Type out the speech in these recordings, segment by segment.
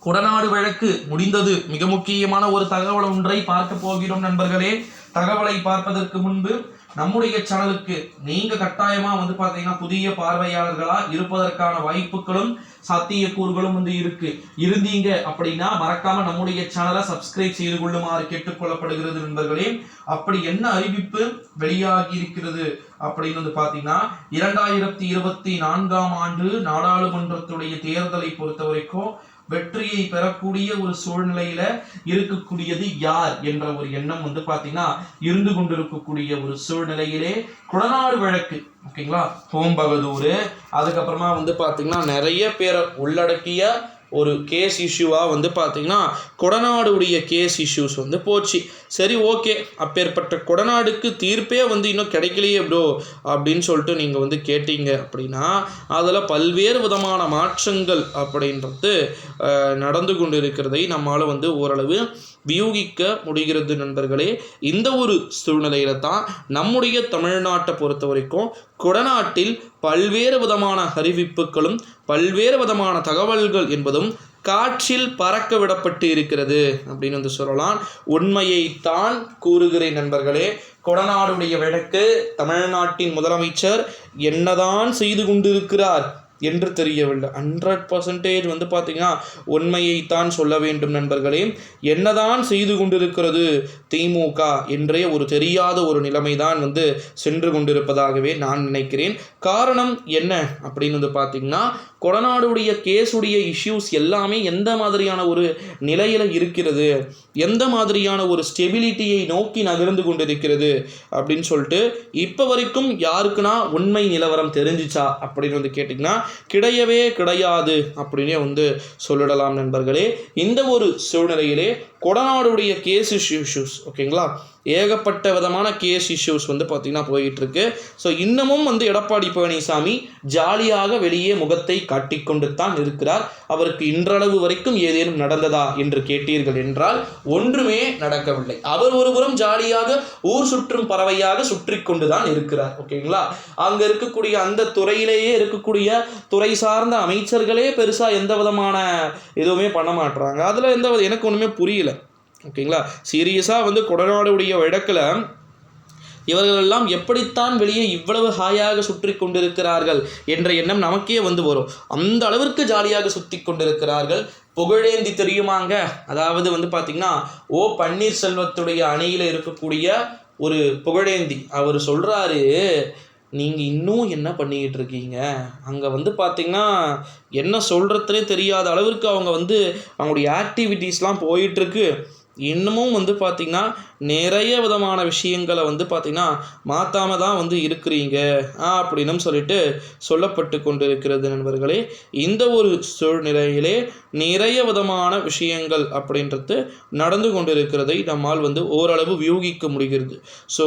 கொடநாடு வழக்கு முடிந்தது. மிக முக்கியமான ஒரு தகவல் ஒன்றை பார்க்க போகிறோம் நண்பர்களே. தகவலை பார்ப்பதற்கு முன்பு நம்முடைய சேனலுக்கு நீங்க கட்டாயமா பாத்தீங்கன்னா புதிய பார்வையாளர்களா இருப்பதற்கான வாய்ப்புகளும் சாத்தியக்கூறுகளும் இருந்தீங்க அப்படின்னா மறக்காம நம்முடைய சேனலை சப்ஸ்கிரைப் செய்து கொள்ளுமாறு கேட்டுக்கொள்ளப்படுகிறது நண்பர்களே. அப்படி என்ன அறிவிப்பு வெளியாகி இருக்கிறது அப்படின்னு பாத்தீங்கன்னா 2024ஆம் ஆண்டு நாடாளுமன்றத்துடைய தேர்தலை பொறுத்த வரைக்கும் வெற்றியை பெறக்கூடிய ஒரு சூழ்நிலையில இருக்கக்கூடியது யார் என்ற ஒரு எண்ணம் பாத்தீங்கன்னா இருந்து கொண்டிருக்கக்கூடிய ஒரு சூழ்நிலையிலே கொடநாடு வழக்கு, ஓகேங்களா, ஓம் பகதூர், அதுக்கப்புறமா பாத்தீங்கன்னா நிறைய பேரை உள்ளடக்கிய ஒரு கேஸ் இஷ்யூவா பாத்தீங்கன்னா கொடநாடுடைய கேஸ் இஷ்யூஸ் போச்சு. சரி, ஓகே, அப்பேற்பட்ட கொடநாடுக்கு தீர்ப்பே இன்னும் கிடைக்கலையே ப்ரோ அப்படின்னு சொல்லிட்டு நீங்கள் கேட்டீங்க அப்படின்னா அதில் பல்வேறு விதமான மாற்றங்கள் அப்படின்றது நடந்து கொண்டு இருக்கிறதை நம்மளால் ஓரளவு வியூகிக்க முடிகிறது நண்பர்களே. இந்த ஒரு சூழ்நிலையில தான் நம்முடைய தமிழ்நாட்டை பொறுத்த வரைக்கும் கொடநாட்டில் பல்வேறு விதமான அறிவிப்புகளும் பல்வேறு விதமான தகவல்கள் என்பதும் காற்றில் பறக்க விடப்பட்டு இருக்கிறது அப்படின்னு சொல்லலாம். உண்மையை தான் கூறுகிறேன் நண்பர்களே. கொடநாடுடைய வழக்கு தமிழ்நாட்டின் முதலமைச்சர் என்னதான் செய்து கொண்டிருக்கிறார் என்று தெரியவில்லை. 100% பார்த்தீங்கன்னா உண்மையைத்தான் சொல்ல வேண்டும் நண்பர்களே. என்னதான் செய்து கொண்டிருக்கிறது திமுக என்றே ஒரு தெரியாத ஒரு நிலைமைதான் சென்று கொண்டிருப்பதாகவே நான் நினைக்கிறேன். காரணம் என்ன அப்படின்னு பார்த்தீங்கன்னா கொடநாடுடைய கேஸுடைய இஷ்யூஸ் எல்லாமே எந்த மாதிரியான ஒரு நிலையில் இருக்கிறது, எந்த மாதிரியான ஒரு ஸ்டெபிலிட்டியை நோக்கி நகர்ந்து கொண்டிருக்கிறது அப்படின்னு சொல்லிட்டு இப்போ வரைக்கும் யாருக்குன்னா உண்மை நிலவரம் தெரிஞ்சிச்சா அப்படின்னு கேட்டிங்கன்னா கிடையவே கிடையாது அப்படின்னே சொல்லிடலாம் நண்பர்களே. இந்த ஒரு சூழ்நிலையிலே கொடநாடுடைய கேஸ் இஷ்யூஸ், ஓகேங்களா, ஏகப்பட்ட விதமான கேஸ் இஷ்யூஸ் பார்த்தீங்கன்னா போயிட்டுருக்கு. ஸோ இன்னமும் எடப்பாடி பழனிசாமி ஜாலியாக வெளியே முகத்தை காட்டிக்கொண்டு தான் இருக்கிறார். அவருக்கு இன்றளவு வரைக்கும் ஏதேனும் நடந்ததா என்று கேட்டீர்கள் என்றால் ஒன்றுமே நடக்கவில்லை. அவர் ஒருபுறம் ஜாலியாக ஊர் சுற்றும் பறவையாக சுற்றி கொண்டு தான் இருக்கிறார், ஓகேங்களா. அங்கே இருக்கக்கூடிய அந்த துறையிலேயே இருக்கக்கூடிய துறை சார்ந்த அமைச்சர்களே பெருசாக எந்த விதமான எதுவுமே பண்ண மாட்டுறாங்க. அதில் எனக்கு ஒன்றுமே புரியல, ஓகேங்களா. சீரியஸாக கொடநாடுடைய வழக்கில் இவர்களெல்லாம் எப்படித்தான் வெளியே இவ்வளவு ஹாயாக சுற்றி கொண்டிருக்கிறார்கள் என்ற எண்ணம் நமக்கே வரும். அந்த அளவிற்கு ஜாலியாக சுற்றி கொண்டிருக்கிறார்கள். புகழேந்தி தெரியுமாங்க? அதாவது பார்த்தீங்கன்னா ஓ பன்னீர்செல்வத்துடைய அணியில் இருக்கக்கூடிய ஒரு புகழேந்தி அவர் சொல்கிறாரு, நீங்கள் இன்னும் என்ன பண்ணிக்கிட்டு இருக்கீங்க அங்கே பார்த்தீங்கன்னா என்ன சொல்கிறதுனே தெரியாத அளவிற்கு அவங்க அவங்களுடைய ஆக்டிவிட்டீஸ்லாம் போயிட்டுருக்கு. இன்னமும் பார்த்திங்கன்னா நிறைய விதமான விஷயங்களை பார்த்திங்கன்னா மாற்றாம தான் இருக்கிறீங்க அப்படின்னு சொல்லிட்டு சொல்லப்பட்டு கொண்டிருக்கிறது நண்பர்களே. இந்த ஒரு சூழ்நிலையிலே நிறைய விதமான விஷயங்கள் அப்படின்றது நடந்து கொண்டிருக்கிறதை நம்மால் ஓரளவு வியூகிக்க முடிகிறது. ஸோ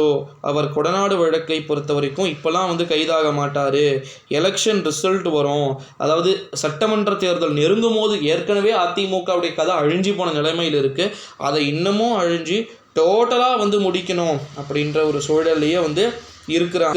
அவர் கொடநாடு வழக்கை பொறுத்த வரைக்கும் இப்போலாம் கைதாக மாட்டார், எலெக்ஷன் ரிசல்ட் வரும், அதாவது சட்டமன்ற தேர்தல் நெருங்கும் போது ஏற்கனவே அதிமுகவுடைய கதை அழிஞ்சு போன நிலைமையில் இருக்குது. அதை இன்னமும் அழிஞ்சு டோட்டலாக முடிக்கணும் அப்படின்ற ஒரு சூழல்லையே இருக்கிறாங்க.